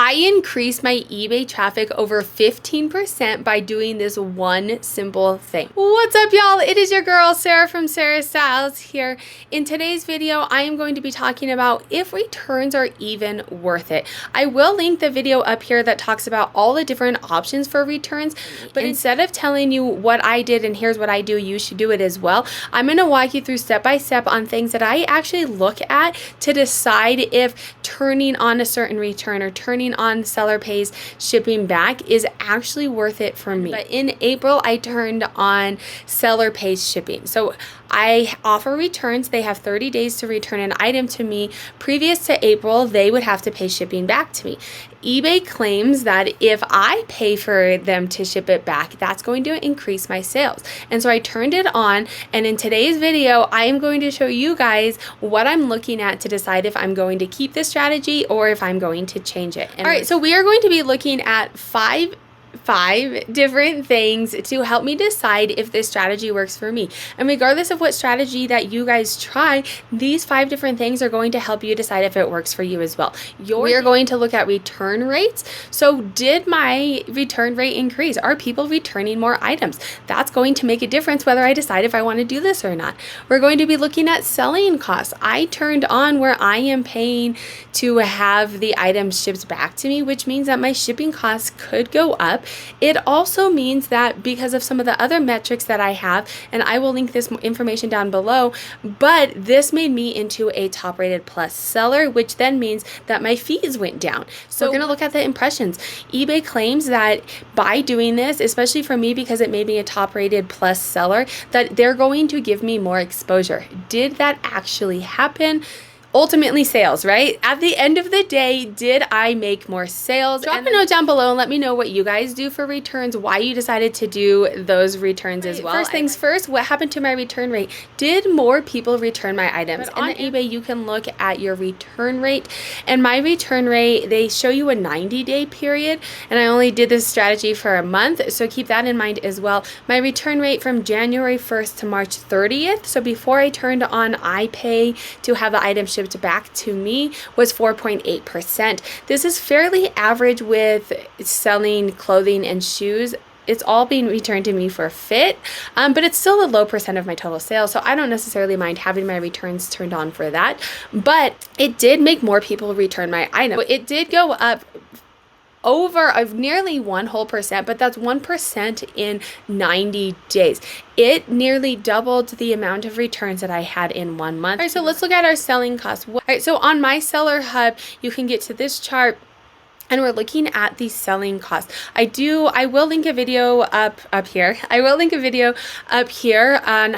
I increased my eBay traffic over 15% by doing this one simple thing. What's up, y'all? It is your girl, Sarah from Sarah Styles here. In today's video, I am going to be talking about if returns are even worth it. I will link the video up here that talks about all the different options for returns, but instead of telling you what I did and here's what I do, you should do it as well, I'm going to walk you through step by step on things that I actually look at to decide if turning on a certain return or turning on seller pays shipping back is actually worth it for me. But in April, I turned on seller pays shipping. So I offer returns. They have 30 days to return an item to me. Previous to April, they would have to pay shipping back to me. eBay claims that if I pay for them to ship it back, that's going to increase my sales. And so I turned it on, and in today's video, I am going to show you guys what I'm looking at to decide if I'm going to keep this strategy or if I'm going to change it. All right, so we are going to be looking at five different things to help me decide if this strategy works for me. And regardless of what strategy that you guys try, these 5 different things are going to help you decide if it works for you as well. We are going to look at return rates. So did my return rate increase? Are people returning more items? That's going to make a difference whether I decide if I want to do this or not. We're going to be looking at selling costs. I turned on where I am paying to have the items shipped back to me, which means that my shipping costs could go up. It also means that because of some of the other metrics that I have, and I will link this information down below, but this made me into a top rated plus seller, which then means that my fees went down. So we're going to look at the impressions. eBay claims that by doing this, especially for me because it made me a top rated plus seller, that they're going to give me more exposure. Did that actually happen? Ultimately, sales, right? At the end of the day, did I make more sales? Drop a note down below and let me know what you guys do for returns, why you decided to do those returns as well. First things first, what happened to my return rate? Did more people return my items? But on eBay, you can look at your return rate, and my return rate, they show you a 90-day period, and I only did this strategy for a month, so keep that in mind as well. My return rate from January 1st to March 30th, so before I turned on iPay to have the item shipped back to me, was 4.8%. This is fairly average with selling clothing and shoes. It's all being returned to me for fit, but it's still a low percent of my total sales, so I don't necessarily mind having my returns turned on for that. But it did make more people return my item. It did go up over nearly 1%, but that's 1% in 90 days. It nearly doubled the amount of returns that I had in 1 month. All right, so let's look at our selling costs. All right, so on my seller hub, you can get to this chart, and we're looking at the selling costs. I will link a video up here. I will link a video up here on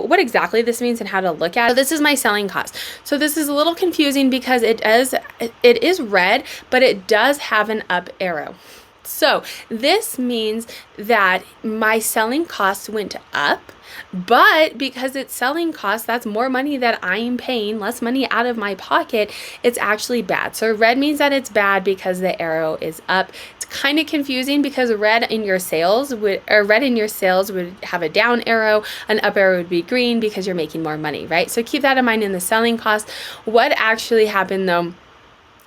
what exactly this means and how to look at it. So this is my selling cost. So this is a little confusing because it is red, but it does have an up arrow. So this means that my selling costs went up, but because it's selling costs, that's more money that I'm paying, less money out of my pocket, it's actually bad. So red means that it's bad because the arrow is up. It's kind of confusing because red in your sales would have a down arrow, an up arrow would be green because you're making more money, right? So keep that in mind in the selling cost. What actually happened though?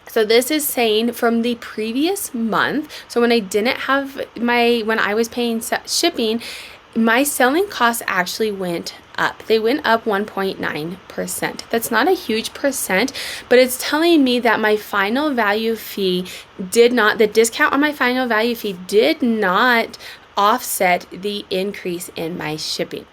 So this is saying from the previous month, so when I didn't have when I was paying shipping, my selling costs actually went up. They went up 1.9%. That's not a huge percent, but it's telling me that my final value fee the discount on my final value fee did not offset the increase in my shipping.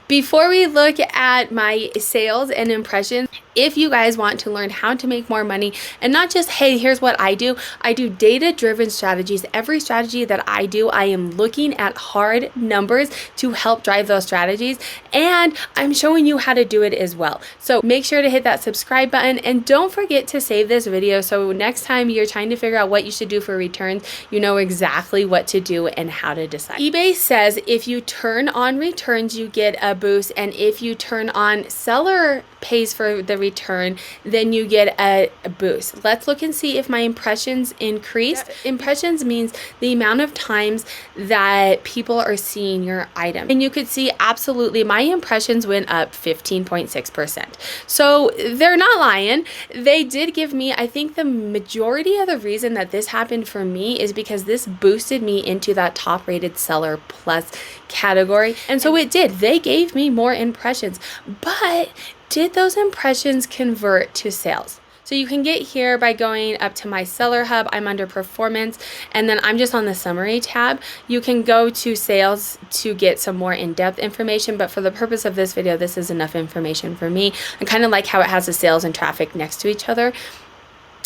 Before we look at my sales and impressions, if you guys want to learn how to make more money and not just, hey, here's what I do data-driven strategies. Every strategy that I do, I am looking at hard numbers to help drive those strategies, and I'm showing you how to do it as well. So make sure to hit that subscribe button, and don't forget to save this video so next time you're trying to figure out what you should do for returns, you know exactly what to do and how to decide. eBay says if you turn on returns, you get get a boost, and if you turn on seller pays for the return, then you get a boost. Let's look and see if my impressions increased. Impressions means the amount of times that people are seeing your item. And you could see absolutely my impressions went up 15.6%. So they're not lying. They did give me, I think the majority of the reason that this happened for me is because this boosted me into that top rated seller plus category. And so it did. They gave me more impressions, but did those impressions convert to sales? So you can get here by going up to my seller hub. I'm under performance, and then I'm just on the summary tab. You can go to sales to get some more in-depth information, but for the purpose of this video, this is enough information for me. I kind of like how it has the sales and traffic next to each other.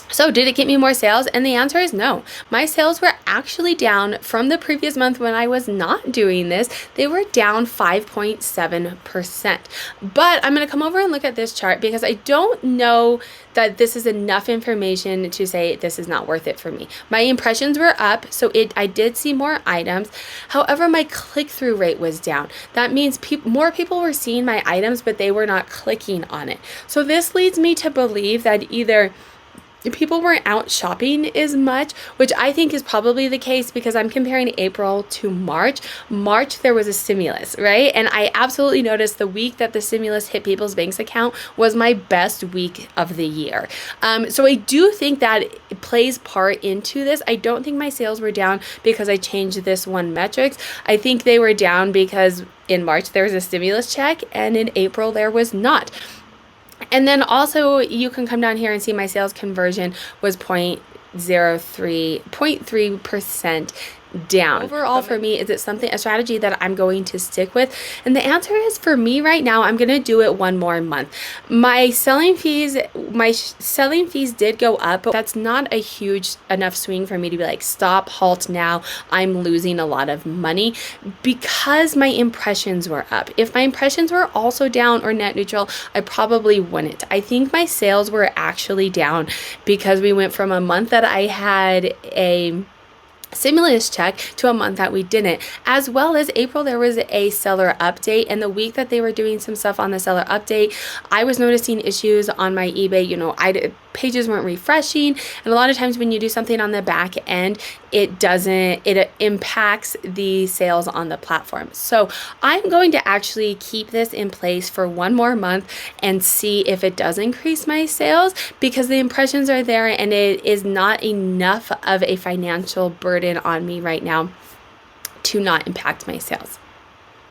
So did it get me more sales? And the answer is no. My sales were actually down from the previous month when I was not doing this. They were down 5.7%. But I'm going to come over and look at this chart because I don't know that this is enough information to say this is not worth it for me. My impressions were up, so I did see more items. However, my click-through rate was down. That means more people were seeing my items, but they were not clicking on it. So this leads me to believe that either people weren't out shopping as much, which I think is probably the case because I'm comparing April to March. March, there was a stimulus, right? And I absolutely noticed the week that the stimulus hit people's banks account was my best week of the year. So I do think that it plays part into this. I don't think my sales were down because I changed this one metrics. I think they were down because in March there was a stimulus check and in April there was not. And then also you can come down here and see my sales conversion was 0.3% down. Overall for me, is it a strategy that I'm going to stick with? And the answer is for me right now, I'm going to do it one more month. My selling fees did go up, but that's not a huge enough swing for me to be like, stop, halt now. I'm losing a lot of money because my impressions were up. If my impressions were also down or net neutral, I probably wouldn't. I think my sales were actually down because we went from a month that I had a stimulus check to a month that we didn't. As well as April, there was a seller update, and the week that they were doing some stuff on the seller update, I was noticing issues on my eBay. Pages weren't refreshing, and a lot of times when you do something on the back end, it impacts the sales on the platform. So I'm going to actually keep this in place for one more month and see if it does increase my sales, because the impressions are there and it is not enough of a financial burden on me right now to not impact my sales.